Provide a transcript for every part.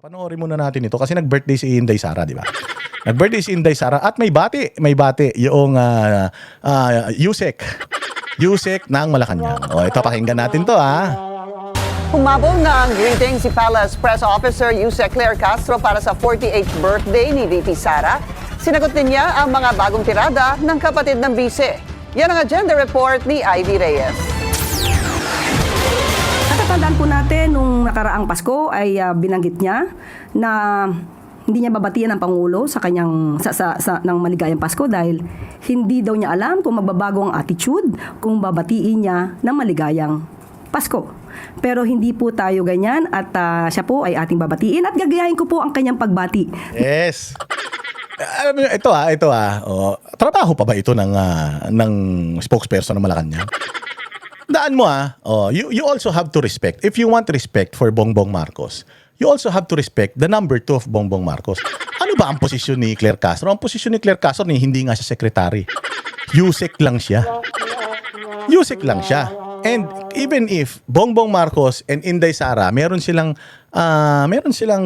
Panoorin muna natin ito kasi nag-birthday si Inday Sara, di ba? Nag-birthday si Inday Sara at may bati yung Yusek. Yusek ng Malacanang. O ito, pakinggan natin to ha. Humabol ng greeting si Palace Press Officer Yusek Claire Castro para sa 48th birthday ni VP Sara. Sinagot din niya ang mga bagong tirada ng kapatid ng bise. Yan ang agenda report ni Ivy Reyes. Natatandaan po natin nung nakaraang Pasko ay binanggit niya na hindi niya babatian ang Pangulo sa kanyang ng maligayang Pasko dahil hindi daw niya alam kung magbabago ang attitude kung babatiin niya ng maligayang Pasko. Pero hindi po tayo ganyan at siya po ay ating babatiin at gagayahin ko po ang kanyang pagbati. Yes. Alam mo, ito oh, trabaho pa ba ito ng spokesperson ng Malacanang? Daan mo you also have to respect. If you want respect for Bongbong Marcos, you also have to respect the number 2 of Bongbong Marcos. Ano ba ang posisyon ni Claire Castro? Ang posisyon ni Claire Castro hindi nga siya secretary. Yusek lang siya. Yusek lang siya. And even if Bongbong Marcos and Inday Sara meron silang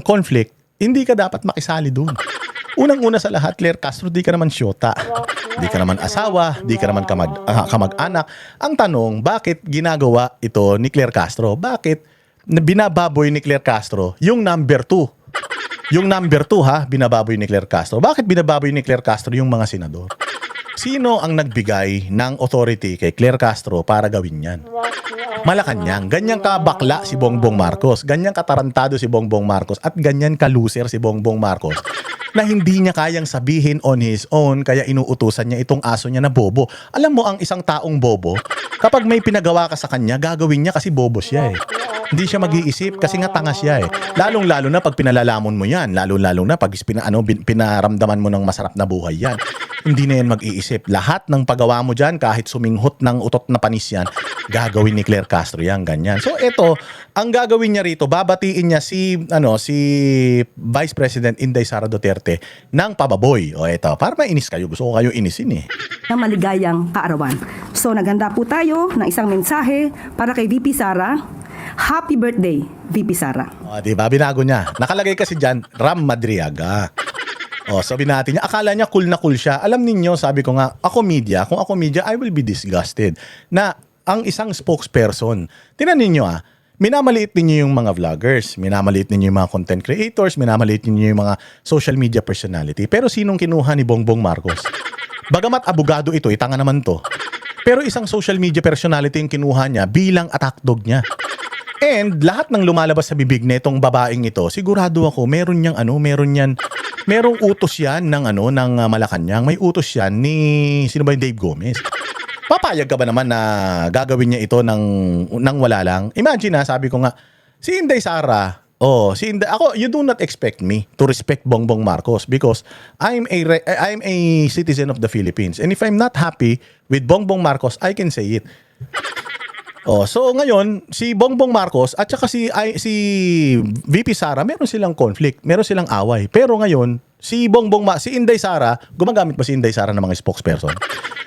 conflict, hindi ka dapat makisali doon. Unang-una sa lahat, Claire Castro, di ka naman syota. Di ka naman asawa, di ka naman kamag-anak. Ang tanong, bakit ginagawa ito ni Claire Castro? Bakit binababoy ni Claire Castro yung number 2? Yung number 2 binababoy ni Claire Castro. Bakit binababoy ni Claire Castro yung mga senador? Sino ang nagbigay ng authority kay Claire Castro para gawin yan? Malacanang. Ganyan kabakla si Bongbong Marcos. Ganyan katarantado si Bongbong Marcos. At ganyan kaluser si Bongbong Marcos na hindi niya kayang sabihin on his own kaya inuutusan niya itong aso niya na bobo. Alam mo, ang isang taong bobo, kapag may pinagawa ka sa kanya, gagawin niya kasi bobo siya eh. Hindi siya mag-iisip kasi nga tanga siya eh. Lalong-lalo na pag pinalalamon mo yan. Lalong-lalo na pag pinaramdaman mo ng masarap na buhay yan. Hindi na yan mag-iisip. Lahat ng paggawa mo dyan, kahit suminghot ng utot na panis yan, gagawin ni Claire Castro yan, ganyan. So ito, ang gagawin niya rito, babatiin niya si Vice President Inday Sara Duterte ng pababoy. O ito, para mainis kayo. Gusto ko kayo inisin eh. Ng maligayang kaarawan. So naghanda po tayo ng isang mensahe para kay VP Sara. Happy birthday, VP Sara. O, diba? Binago niya. Nakalagay kasi dyan, Ram Madriaga. O, sabi natin niya, akala niya cool na cool siya. Alam ninyo, sabi ko nga, kung ako media, I will be disgusted na ang isang spokesperson, tinan ninyo minamaliit ninyo yung mga vloggers, minamaliit ninyo yung mga content creators, minamaliit ninyo yung mga social media personality. Pero sinong kinuha ni Bongbong Marcos? Bagamat abogado ito, itanga naman to. Pero isang social media personality yung kinuha niya bilang attack dog niya. And lahat ng lumalabas sa bibig nitong babaeng ito, sigurado ako merong utos yan ng Malacanang. May utos yan ni sino ba yung Dave Gomez. Papayag ka ba naman na gagawin niya ito ng wala lang? Imagine sabi ko nga, si Inday Sara, you do not expect me to respect Bongbong Marcos because I'm a citizen of the Philippines. And if I'm not happy with Bongbong Marcos, I can say it. So ngayon, si Bongbong Marcos at saka si VP Sara, meron silang conflict, meron silang away. Pero ngayon, si Inday Sara, gumagamit ba si Inday Sara ng mga spokesperson?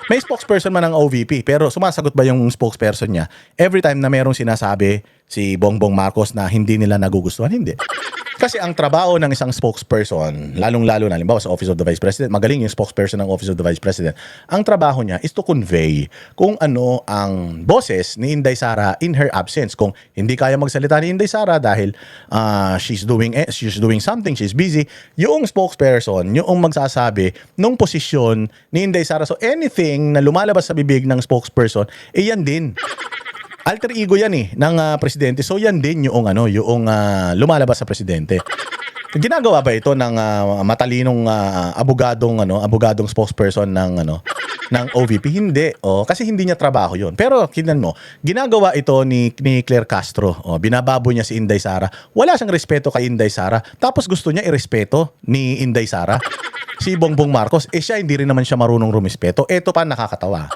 May spokesperson man ng OVP, pero sumasagot ba yung spokesperson niya every time na merong sinasabi si Bongbong Marcos na hindi nila nagugustuhan? Hindi. Kasi ang trabaho ng isang spokesperson, lalong-lalo na, halimbawa sa Office of the Vice President, magaling yung spokesperson ng Office of the Vice President, ang trabaho niya is to convey kung ano ang boses ni Inday Sara in her absence. Kung hindi kaya magsalita ni Inday Sara dahil she's doing something, she's busy, yung spokesperson, yung magsasabi nung posisyon ni Inday Sara. So anything na lumalabas sa bibig ng spokesperson, yan din. Alter ego yan ng presidente. So yan din yung lumalabas sa presidente. Ginagawa ba ito ng matalinong abogadong spokesperson ng OVP? Hindi. Kasi hindi niya trabaho 'yon. Pero tingnan mo, ginagawa ito ni Claire Castro. Binababo niya si Inday Sara. Wala siyang respeto kay Inday Sara. Tapos gusto niya irespeto ni Inday Sara si Bongbong Marcos. Siya hindi rin naman siya marunong rumispeto. Ito pa nakakatawa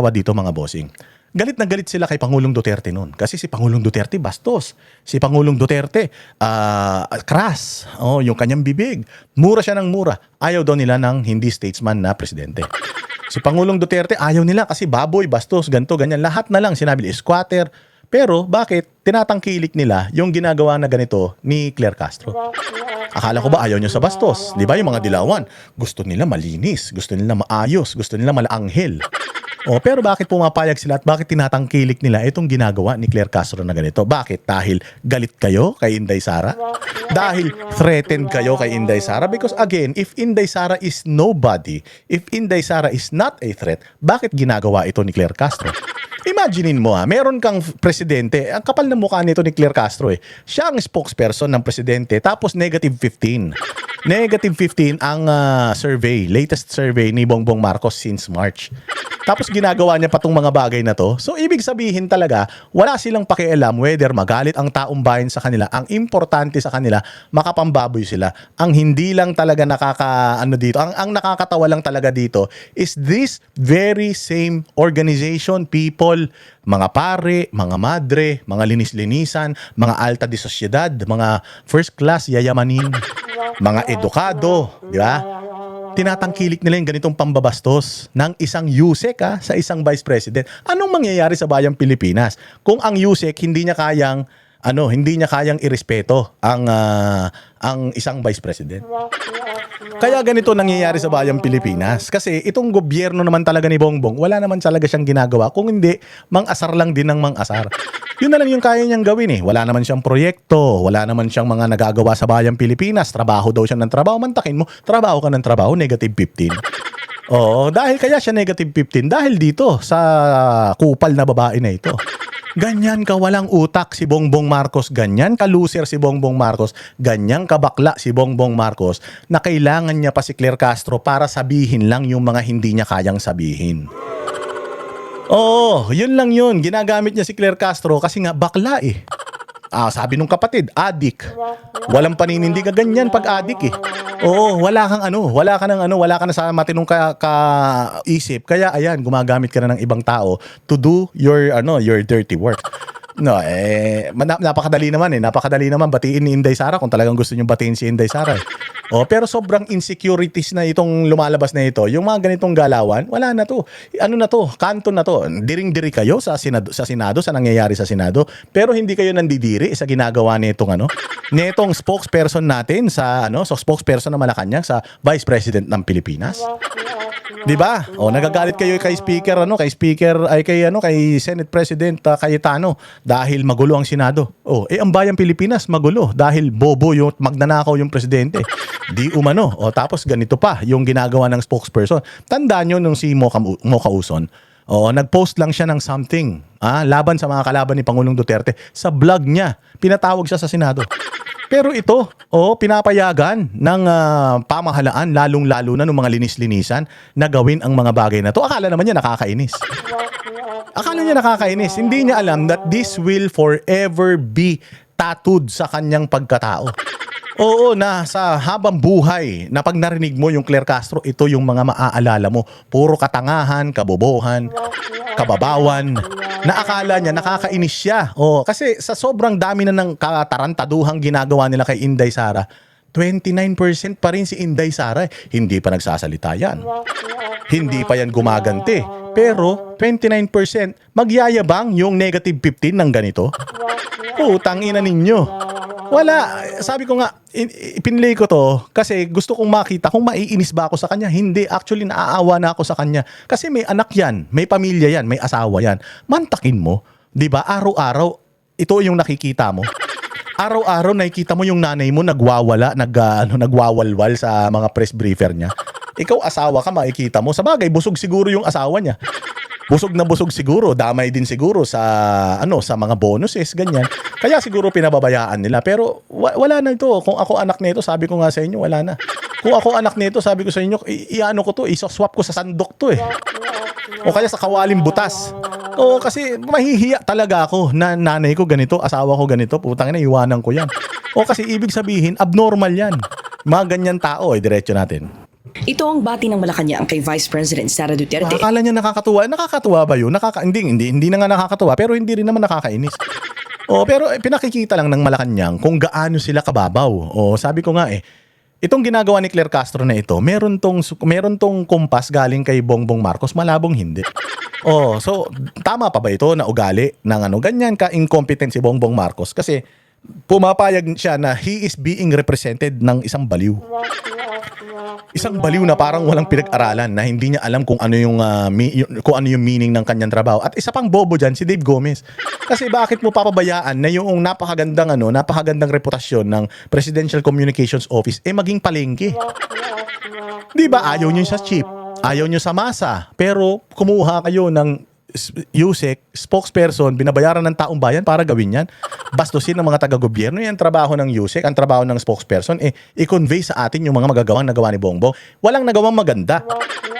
dito mga bossing. Galit na galit sila kay Pangulong Duterte noon. Kasi si Pangulong Duterte bastos. Si Pangulong Duterte crass. Yung kanyang bibig. Mura siya ng mura. Ayaw daw nila ng hindi statesman na presidente. Si Pangulong Duterte ayaw nila kasi baboy, bastos, ganto, ganyan. Lahat na lang sinabi, squatter, Pero bakit tinatangkilik nila yung ginagawa na ganito ni Claire Castro? Akala ko ba ayaw nyo sa bastos? Di ba yung mga dilawan? Gusto nila malinis, gusto nila maayos, gusto nila malaanghel. Pero bakit pumapayag sila at bakit tinatangkilik nila itong ginagawa ni Claire Castro na ganito? Bakit? Dahil galit kayo kay Inday Sara? Dahil threatened kayo kay Inday Sara? Because again, if Inday Sara is nobody, if Inday Sara is not a threat, bakit ginagawa ito ni Claire Castro? Imaginein mo meron kang presidente, ang kapal na mukha nito ni Claire Castro Siya ang spokesperson ng presidente, tapos negative 15. Negative 15 ang survey, latest survey ni Bongbong Marcos since March. Tapos ginagawa niya pa tong mga bagay na to. So ibig sabihin talaga, wala silang pakialam whether magalit ang taong bayan sa kanila. Ang importante sa kanila, makapambaboy sila. Ang hindi lang talaga dito, ang nakakatawa lang talaga dito is this very same organization, people, mga pare, mga madre, mga linis-linisan, mga alta de sosyedad, mga first class yayamanin, mga edukado, di ba? Tinatangkilik nila yung ganitong pambabastos ng isang USEC sa isang vice president. Anong mangyayari sa bayang Pilipinas kung ang USEC hindi niya kayang irespeto ang isang vice president? Kaya ganito nangyayari sa bayang Pilipinas. Kasi itong gobyerno naman talaga ni Bongbong, wala naman talaga siyang ginagawa. Kung hindi, mang-asar lang din ng mang-asar. Yun na lang yung kaya niyang gawin Wala naman siyang proyekto, wala naman siyang mga nagagawa sa bayang Pilipinas. Trabaho daw siya ng trabaho. Mantakin mo, trabaho ka ng trabaho, negative 15. Dahil kaya siya negative 15. Dahil dito, sa kupal na babae na ito. Ganyan ka walang utak si Bongbong Marcos, ganyan ka loser si Bongbong Marcos, ganyan ka bakla si Bongbong Marcos na kailangan niya pa si Claire Castro para sabihin lang yung mga hindi niya kayang sabihin. Yun lang yun. Ginagamit niya si Claire Castro kasi nga bakla sabi nung kapatid, adik. Walang paninindig ganyan pag adik wala ka na sa matinong kaisip. Kaya ayan, gumagamit ka na ng ibang tao to do your dirty work. Napakadali naman batiin ni Inday Sara kung talagang gusto niyo batiin si Inday Sara. Pero sobrang insecurities na itong lumalabas na ito. Yung mga ganitong galawan, wala na to. Kanto na to. Diring-diri kayo sa Senado, sa nangyayari sa Senado, pero hindi kayo nandidiri sa ginagawa nitong netong spokesperson natin sa spokesperson ng Malacanang sa Vice President ng Pilipinas. 'Di ba? Nagagalit kayo kay Senate President Cayetano dahil magulo ang Senado. Ang bayang Pilipinas magulo dahil bobo yung magnanakaw yung presidente. Di umano. Tapos ganito pa yung ginagawa ng spokesperson. Tandaan nyo nung si Mocha Uson, nag-post lang siya ng something laban sa mga kalaban ni Pangulong Duterte. Sa blog niya, pinatawag siya sa Senado. Pero ito, pinapayagan ng pamahalaan, lalong-lalo na ng mga linis-linisan na gawin ang mga bagay na to. Akala naman niya nakakainis. Hindi niya alam that this will forever be tattooed sa kanyang pagkatao. Na sa habang buhay na pag narinig mo yung Claire Castro, ito yung mga maaalala mo. Puro katangahan, kabobohan, kababawan, na akala niya nakakainis siya. Kasi sa sobrang dami na ng katarantaduhang ginagawa nila kay Inday Sara, 29% pa rin si Inday Sara. Hindi pa nagsasalita yan. Hindi pa yan gumaganti. Pero 29%, magyayabang yung negative 15 ng ganito. Tangina ninyo. Wala. Sabi ko nga, pinili ko to kasi gusto kong makita kung maiinis ba ako sa kanya. Hindi. Actually, naaawa na ako sa kanya. Kasi may anak yan, may pamilya yan, may asawa yan. Mantakin mo. Diba? Araw-araw, ito yung nakikita mo. Araw-araw, nakikita mo yung nanay mo nagwawalwal sa mga press briefer niya. Ikaw asawa ka, makikita mo. Sa bagay, busog siguro yung asawa niya. Busog na busog siguro, damay din siguro sa sa mga bonuses, ganyan. Kaya siguro pinababayaan nila. Pero wala na ito. Kung ako anak nito, sabi ko nga sa inyo, wala na. Kung ako anak nito, sabi ko sa inyo, isoswap ko sa sandok to O kaya sa kawaling butas. Kasi mahihiya talaga ako na nanay ko ganito, asawa ko ganito, putang ina, iwanan ko yan. Kasi ibig sabihin, abnormal yan. Mga ganyan tao, diretso natin. Ito ang bati ng Malacanang kay Vice President Sara Duterte. Akala niya nakakatuwa. Nakakatuwa ba yun? Hindi na nga nakakatuwa, pero hindi rin naman nakakainis. Pero pinakikita lang ng Malacanang kung gaano sila kababaw. Sabi ko nga Itong ginagawa ni Claire Castro na ito, meron tong kumpas galing kay Bongbong Marcos, malabong hindi. Oh, so tama pa ba ito na ugali ng ganyan ka incompetent si Bongbong Marcos kasi pumapayag siya na he is being represented ng isang baliw. Isang baliw na parang walang pinag-aralan na hindi niya alam kung ano yung meaning ng kanyang trabaho. At isa pang bobo diyan si Dave Gomez. Kasi bakit mo papabayaan na yung napakagandang reputasyon ng Presidential Communications Office maging palengke? 'Di ba ayaw niyo sa chief, ayaw niyo sa masa, pero kumuha kayo ng USEC, spokesperson, binabayaran ng taong bayan para gawin yan. Bastusin ng mga taga-gobyerno. Yan trabaho ng USEC, ang trabaho ng spokesperson, i-convey sa atin yung mga magagawang nagawa ni Bongbong. Walang nagawang maganda.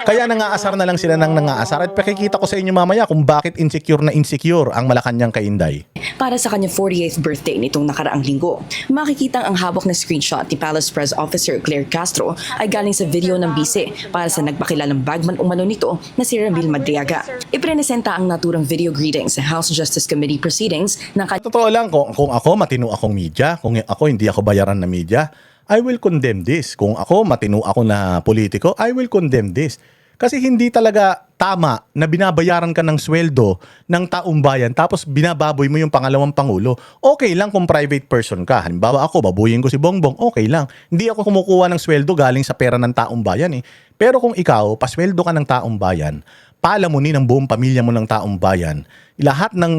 Kaya nangaasar na lang sila ng nangaasar. At pakikita ko sa inyo mamaya kung bakit insecure ang Malacanang kay Inday. Para sa kanyang 48th birthday nitong nakaraang linggo, makikita ang hawak na screenshot ni Palace Press Officer Claire Castro ay galing sa video ng bise para sa nagpakilalang bagman umano nito na si Ramil Madriaga. Iprenesenta ang naturang video greetings sa House Justice Committee proceedings ng Totoo lang, kung ako matino akong media, kung ako hindi ako bayaran na media, I will condemn this. Kung ako matino ako na politiko, I will condemn this. Kasi hindi talaga tama na binabayaran ka ng sweldo ng taong bayan tapos binababoy mo yung pangalawang pangulo. Okay lang kung private person ka. Halimbawa ako, babuyin ko si Bongbong, okay lang. Hindi ako kumukuha ng sweldo galing sa pera ng taong bayan Pero kung ikaw, pasweldo ka ng taong bayan, palamunin ang buong pamilya mo ng taong bayan, lahat ng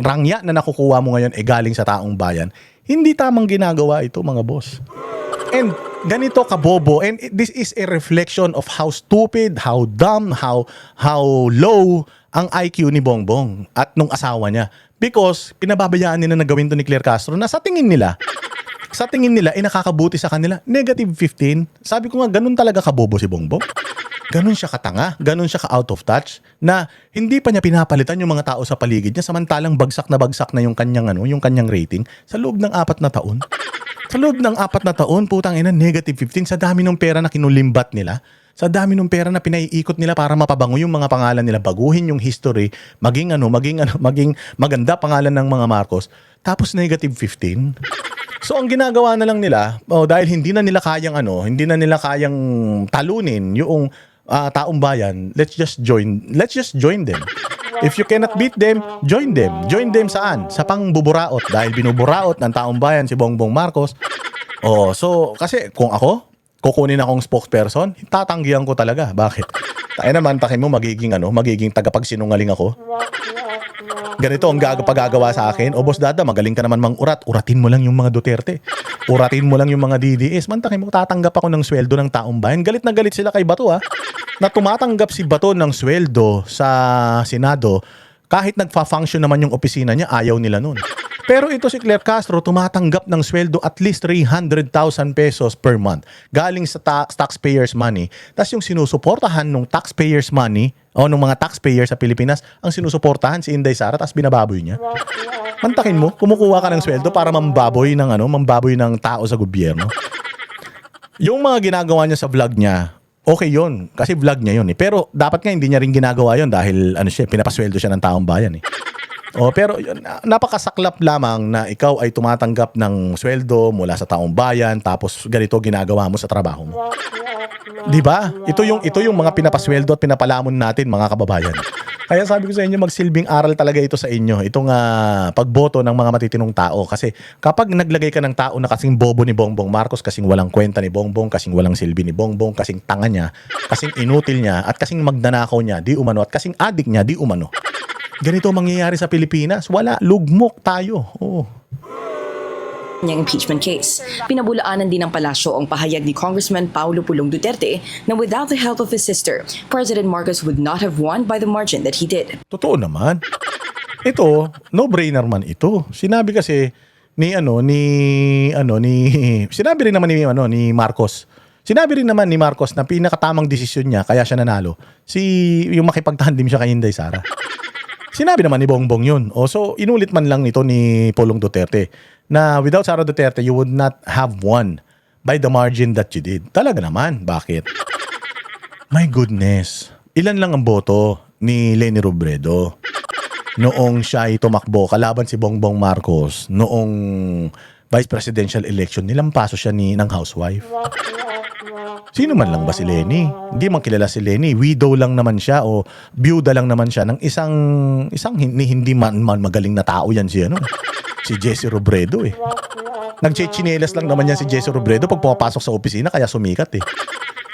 rangya na nakukuha mo ngayon galing sa taong bayan, hindi tamang ginagawa ito mga boss. And ganito kabobo, and this is a reflection of how stupid, how dumb, how low ang IQ ni Bongbong at nung asawa niya. Because pinababayaan nila na gawin to ni Claire Castro na sa tingin nila nakakabuti sa kanila. Negative 15. Sabi ko nga, ganun talaga kabobo si Bongbong. Ganun siya katanga, ganun siya ka-out of touch, na hindi pa niya pinapalitan yung mga tao sa paligid niya samantalang bagsak na yung kanyang rating sa loob ng 4 na taon. Sa loob ng 4 na taon, putang ina, negative 15 sa dami ng pera na kinulimbat nila. Sa dami ng pera na pinaiikot nila para mapabango yung mga pangalan nila, baguhin yung history, maging maganda pangalan ng mga Marcos, tapos negative 15. So ang ginagawa na lang nila, dahil hindi na nila kayang talunin yung taong bayan, let's just join them. If you cannot beat them, join them. Join them saan? Sa pangbuburaot. Dahil binuburaot ng taong bayan si Bongbong Marcos. So kasi kung ako, kukunin akong spokesperson, tatanggihan ko talaga. Bakit? Tayo naman, takin mo, magiging tagapagsinungaling ako. Ganito ang pagagawa sa akin. O boss Dada, magaling ka naman mang-urat. Uratin mo lang yung mga Duterte. Uratin mo lang yung mga DDS. Mantakin mo, tatanggap ako ng sweldo ng taong bayan. Galit na galit sila kay Bato na tumatanggap si Bato ng sweldo sa Senado. Kahit nagfa-function naman yung opisina niya, ayaw nila nun. Pero ito si Claire Castro, tumatanggap ng sweldo at least 300,000 pesos per month. Galing sa taxpayers money. Tapos yung sinusuportahan ng taxpayers money, o ng mga taxpayers sa Pilipinas, ang sinusuportahan si Inday Sara, tapos binababoy niya. Mantakin mo, kumukuha ka ng sweldo para mambaboy ng tao sa gobyerno. Yung mga ginagawa niya sa vlog niya, okay yun, kasi vlog niya yun Pero dapat nga hindi niya rin ginagawa yun dahil pinapasweldo siya ng taong bayan pero yun, napakasaklap lamang na ikaw ay tumatanggap ng sweldo mula sa taong bayan tapos ganito ginagawa mo sa trabaho mo. 'Di ba? Ito yung mga pinapasweldo at pinapalamon natin mga kababayan. Kaya sabi ko sa inyo, magsilbing aral talaga ito sa inyo. Itong pagboto ng mga matitinong tao. Kasi kapag naglagay ka ng tao na kasing bobo ni Bongbong Marcos, kasing walang kwenta ni Bongbong, kasing walang silbi ni Bongbong, kasing tanga niya, kasing inutil niya, at kasing magdanakaw niya, di umano, at kasing adik niya, di umano. Ganito mangyayari sa Pilipinas. Wala, lugmok tayo. niyang impeachment case. Pinabulaanan din ng palasyo ang pahayag ni Congressman Paulo Pulong Duterte na without the help of his sister, President Marcos would not have won by the margin that he did. Totoo naman. Ito, no-brainer man ito. Sinabi kasi sinabi rin naman ni Marcos. Sinabi rin naman ni Marcos na pinakatamang desisyon niya kaya siya nanalo. Yung makipagtahandim siya kay Inday Sara. Sinabi naman ni Bongbong yun. So, inulit man lang ito ni Pulong Duterte na without Sara Duterte, you would not have won by the margin that you did. Talaga naman. Bakit? My goodness. Ilan lang ang boto ni Leni Robredo noong siya ay tumakbo kalaban si Bongbong Marcos noong vice presidential election, nilampaso siya ng housewife. Sino man lang ba si Lenny? Hindi man kilala si Lenny. Widow lang naman siya o byuda lang naman siya ng isang hindi man magaling na tao yan si Jesse Robredo eh. Nagchichinelas lang naman yan si Jesse Robredo pag pumapasok sa opisina kaya sumikat eh.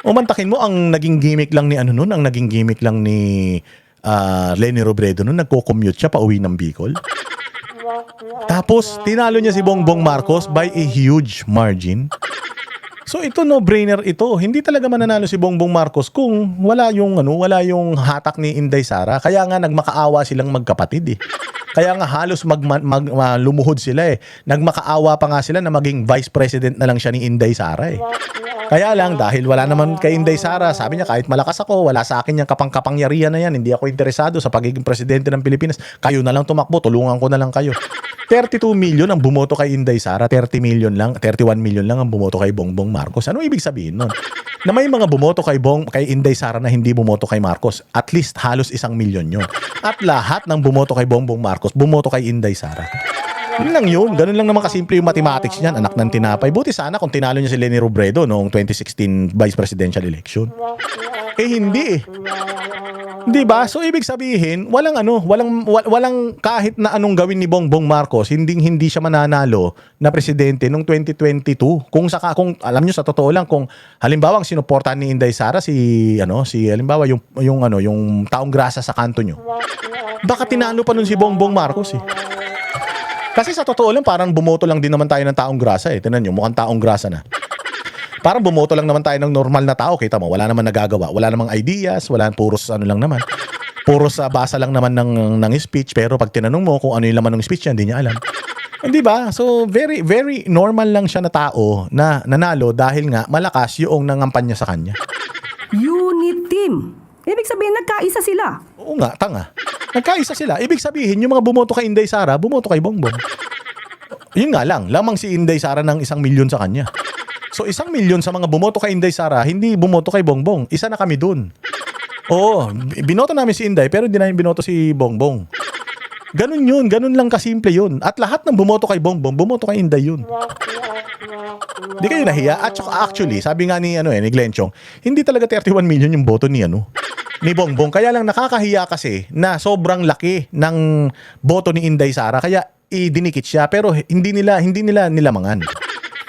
Umantakin mo ang naging gimmick lang ni Lenny Robredo noon, nagko-commute siya pauwi ng Bicol. Tapos tinalo niya si Bongbong Marcos by a huge margin. So ito no-brainer ito. Hindi talaga mananalo si Bongbong Marcos kung wala yung hatak ni Inday Sara. Kaya nga nagmakaawa silang magkapatid eh. Kaya nga halos lumuhod sila eh. Nagmakaawa pa nga sila na maging vice president na lang siya ni Inday Sara eh. Kaya lang dahil wala naman kay Inday Sara, sabi niya kahit malakas ako, wala sa akin yung kapangyarihan na yan. Hindi ako interesado sa pagiging presidente ng Pilipinas. Kayo na lang tumakbo, tulungan ko na lang kayo. 32 million ang bumoto kay Inday Sara, 31 million lang ang bumoto kay Bongbong Marcos. Ano ibig sabihin nun? Na may mga bumoto kay Inday Sara na hindi bumoto kay Marcos. At least halos 1 million yun. At lahat ng bumoto kay Bongbong Marcos, bumoto kay Inday Sara. Yun lang yun. Ganun lang naman kasimple yung mathematics niyan. Anak ng tinapay. Buti sana kung tinalo niya si Lenny Robredo noong 2016 vice presidential election. Eh hindi eh. Di ba? So ibig sabihin, walang kahit na anong gawin ni Bongbong Marcos, hindi siya mananalo na presidente noong 2022. Kung alam niyo sa totoo lang, kung halimbawa ang sinuportahan ni Inday Sara halimbawa yung taong grasa sa kanto niyo. Baka tinalo pa nun si Bongbong Marcos eh. Kasi sa totoo lang, parang bumoto lang din naman tayo ng taong grasa eh. Tingnan nyo, mukhang taong grasa na. Parang bumoto lang naman tayo ng normal na tao. Kita mo, wala naman nagagawa. Wala namang ideas, puros lang naman. Puros basa lang naman ng speech. Pero pag tinanong mo kung ano yung laman ng speech niya, hindi niya alam. Hindi ba? So, very, very normal lang siya na tao na nanalo dahil nga malakas yung nangampanya sa kanya. Unit team. Ibig sabihin, nagkaisa sila. Oo nga, tanga. Nagkaisa sila. Ibig sabihin, yung mga bumoto kay Inday Sara, bumoto kay Bongbong. Yun nga lang, lamang si Inday Sara ng 1 milyon sa kanya. So 1 milyon sa mga bumoto kay Inday Sara, hindi bumoto kay Bongbong. Isa na kami dun. Oo, binoto namin si Inday, pero hindi namin binoto si Bongbong. Ganun yun, ganun lang kasimple yun. At lahat ng bumoto kay Bongbong, bumoto kay Inday yun. Di kayo nahiya? At actually, sabi nga ni Glenn Chong, hindi talaga 31 million yung boto ni Bongbong. Kaya lang nakakahiya kasi na sobrang laki ng boto ni Inday Sara kaya idinikit siya pero hindi nila nilamangan.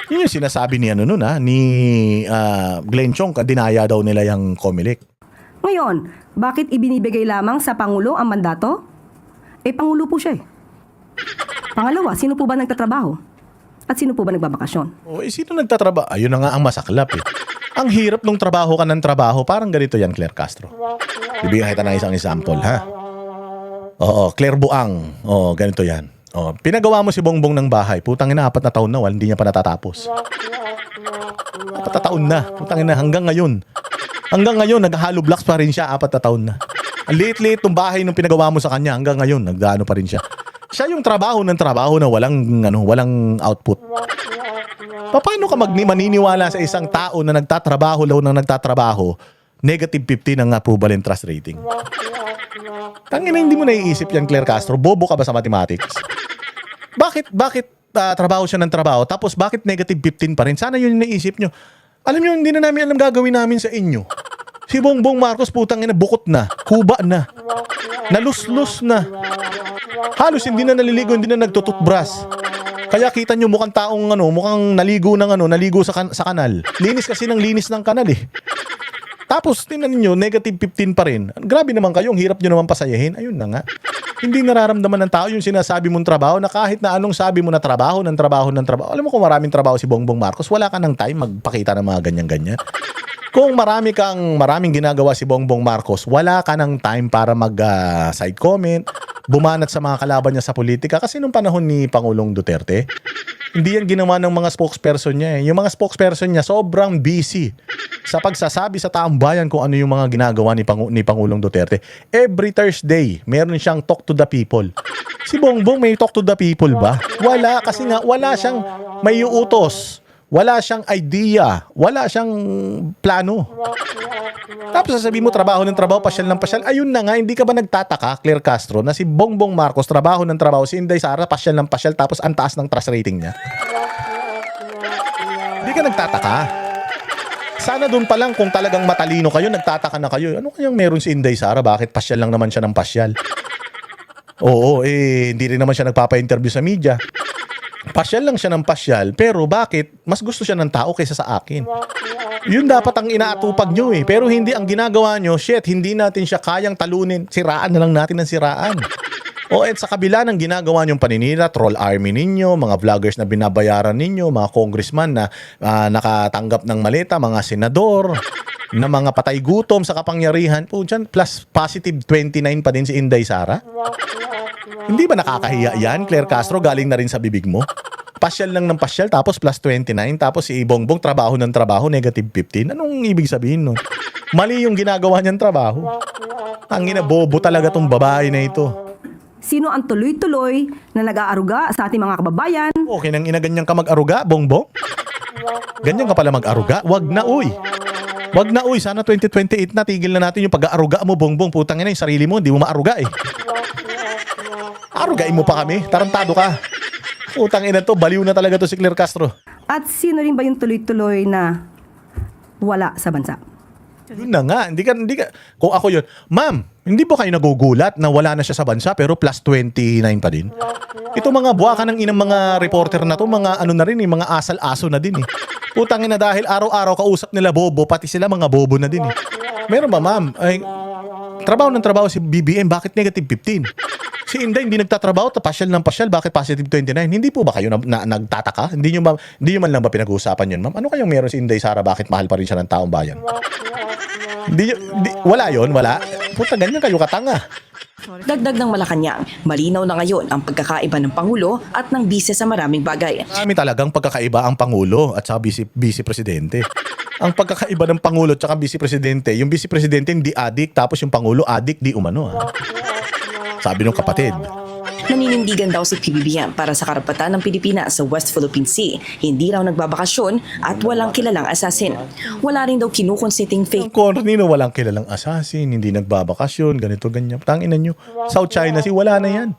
Yun yung sinasabi ni Glenn Chong, dinaya daw nila yung Comelec. Ngayon, bakit ibinibigay lamang sa Pangulo ang mandato? Pangulo po siya eh. Pangalawa, sino po ba nagtatrabaho? At sino po ba nagbabakasyon? Sino nagtatrabaho? Ayun na nga ang masaklap eh. Ang hirap nung trabaho ka ng trabaho, parang ganito yan, Claire Castro. Bibigyan kita ng isang example, ha? Oo, Claire Buang. Oo, ganito yan. Oo, pinagawa mo si Bongbong ng bahay. Putang ina, 4 na taon na, hindi niya pa natatapos. 4 na taon na. Putang ina, hanggang ngayon. Hanggang ngayon, nag-hollow blocks pa rin siya, 4 na taon na. Ang liit-liit ng bahay nung pinagawa mo sa kanya, hanggang ngayon, nagdaano pa rin siya. Siya yung trabaho ng trabaho na walang output. Paano ka maniniwala sa isang tao na nagtatrabaho, negative 15 ang approval and trust rating? Tangina, hindi mo naiisip yan, Claire Castro. Bobo ka ba sa mathematics? Bakit trabaho siya ng trabaho, tapos bakit negative 15 pa rin? Sana yun yung naisip nyo. Alam nyo, hindi na namin alam gagawin namin sa inyo. Si Bongbong Marcos, putang ina, bukot na, kuba na, naluslus na. Halos hindi na naliligo, hindi na nagtututbrush. Kaya kita nyo mukhang naligo sa kanal. Linis kasi ng linis ng kanal eh. Tapos tingnan niyo, negative 15 pa rin. Grabe naman kayo, ang hirap nyo naman pasayahin. Ayun na nga. Hindi nararamdaman ng tao yung sinasabi mong trabaho na kahit na anong sabi mo na trabaho. Alam mo kung maraming trabaho si Bongbong Marcos, wala ka ng time magpakita ng mga ganyan-ganyan. Kung maraming ginagawa si Bongbong Marcos, wala ka ng time para mag-side comment, bumanat sa mga kalaban niya sa politika. Kasi nung panahon ni Pangulong Duterte, hindi yan ginawa ng mga spokesperson niya eh. Yung mga spokesperson niya sobrang busy sa pagsasabi sa taong bayan kung ano yung mga ginagawa ni Pangulong Duterte. Every Thursday, meron siyang talk to the people. Si Bongbong may talk to the people ba? Wala, kasi nga wala siyang may utos. Wala siyang idea. Wala siyang plano. Tapos sasabihin mo, trabaho ng trabaho, pasyal ng pasyal. Ayun na nga, hindi ka ba nagtataka, Claire Castro, na si Bongbong Marcos, trabaho ng trabaho, si Inday Sara, pasyal ng pasyal, tapos ang taas ng trust rating niya? Hindi ka nagtataka. Sana doon pa lang kung talagang matalino kayo, nagtataka na kayo. Ano kayang meron si Inday Sara? Bakit pasyal lang naman siya ng pasyal? Oo, hindi rin naman siya nagpapa-interview sa media. Pasyal lang siya ng pasyal, pero bakit mas gusto siya ng tao kaysa sa akin? Yun dapat ang inaatupag nyo eh. Pero hindi ang ginagawa nyo, hindi natin siya kayang talunin. Siraan na lang natin ang siraan. At sa kabila ng ginagawa nyong paninira, troll army ninyo, mga vloggers na binabayaran ninyo, mga congressman na nakatanggap ng maleta, mga senador, na mga patay gutom sa kapangyarihan, po dyan, plus positive 29 pa din si Inday Sara. Hindi ba nakakahiya yan, Claire Castro, galing na rin sa bibig mo? Pasyal lang ng pasyal, tapos plus 29, tapos si Bongbong trabaho ng trabaho, negative 15. Anong ibig sabihin nun? Mali yung ginagawa niyang trabaho. Ang bobo talaga tong babae na ito. Sino ang tuloy-tuloy na nag-aaruga sa ating mga kababayan? Okay nang inaganyan ka mag-aruga, Bongbong? Ganyan ka pala mag-aruga? Wag na, uy. Wag na, uy. Sana 2028 na, tigil na natin yung pag-aaruga mo, Bongbong. Putang ina, yung sarili mo, hindi mo maaruga eh. Arugain mo pa kami, tarantado ka. Putang ina to, baliw na talaga to si Claire Castro. At sino rin ba yung tuloy-tuloy na wala sa bansa? Yun na nga, hindi ka, kung ako yun, ma'am, hindi ba kayo nagugulat na wala na siya sa bansa pero plus 29 pa din? Ito mga buwaka ng inang mga reporter na to, mga ano na rin eh, mga asal-aso na din eh. Putang ina dahil araw-araw kausap nila bobo, pati sila mga bobo na din eh. Meron ba ma'am? Ay, trabaho ng trabaho si BBM, bakit negative 15? Si Inday hindi nagtatrabaho, pasyal ng pasyal, bakit positive 29? Hindi po ba kayo nagtataka? Hindi nyo man lang ba pinag-uusapan yun, ma'am? Ano kayong meron si Inday Sara, bakit mahal pa rin siya ng taong bayan? Wala yon, wala. Puta, ganyan kayo katanga. Dagdag ng Malacanang, malinaw na ngayon ang pagkakaiba ng Pangulo at ng Bise sa maraming bagay. Marami talagang pagkakaiba ang Pangulo at saka Vice Presidente. Ang pagkakaiba ng Pangulo at saka Vice Presidente, yung Vice Presidente hindi adik, tapos yung Pangulo adik, di umano. Sabi nung kapatid. Naninindigan daw si PBBM para sa karapatan ng Pilipinas sa West Philippine Sea. Hindi raw nagbabakasyon at walang kilalang asasin. Wala rin daw kinukonsiting Ang fake Cornino, walang kilalang assassin, hindi nagbabakasyon, ganito, ganyan. Tanginan nyo, South China Sea, wala na yan.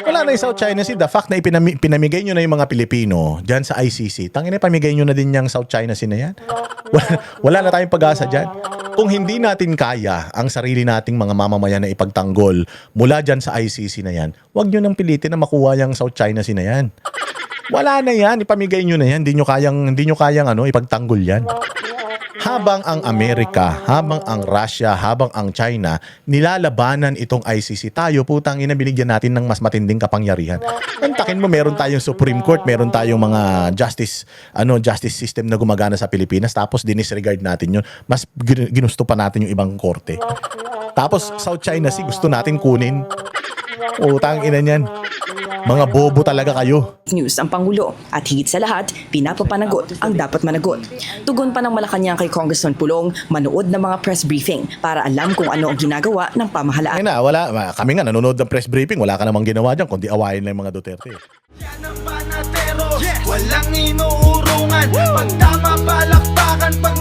Wala na yung South China Sea. The fact na pinamigay nyo na yung mga Pilipino dyan sa ICC, tangina, pamigay nyo na din yung South China Sea na yan. Wala na tayong pag-asa dyan. Kung hindi natin kaya ang sarili nating mga mamamayan na ipagtanggol mula dyan sa ICC na yan, huwag nyo nang pilitin na makuha yung South China Sea na yan. Wala na yan, ipamigay nyo na yan, hindi nyo kayang ipagtanggol yan. Habang ang Amerika, habang ang Russia, habang ang China, nilalabanan itong ICC, tayo putang ina binigyan natin ng mas matinding kapangyarihan. Antakin mo, meron tayong Supreme Court, meron tayong mga justice system na gumagana sa Pilipinas, tapos dinisregard natin yun. Mas ginusto pa natin yung ibang korte. Tapos South China Sea, gusto natin kunin. Utang ina niyan. Mga bobo talaga kayo. news ang Pangulo at higit sa lahat, pinapapanagot ang dapat managot. Tugon pa ng Malacanang kay Congressman Pulong, manood ng mga press briefing para alam kung ano ang ginagawa ng pamahalaan. Kami nga nanonood ng press briefing, wala ka namang ginawa dyan, kundi awayin lang yung mga Duterte. Yan ang panatero, walang inuurungan. Pag tama palakpakan, pag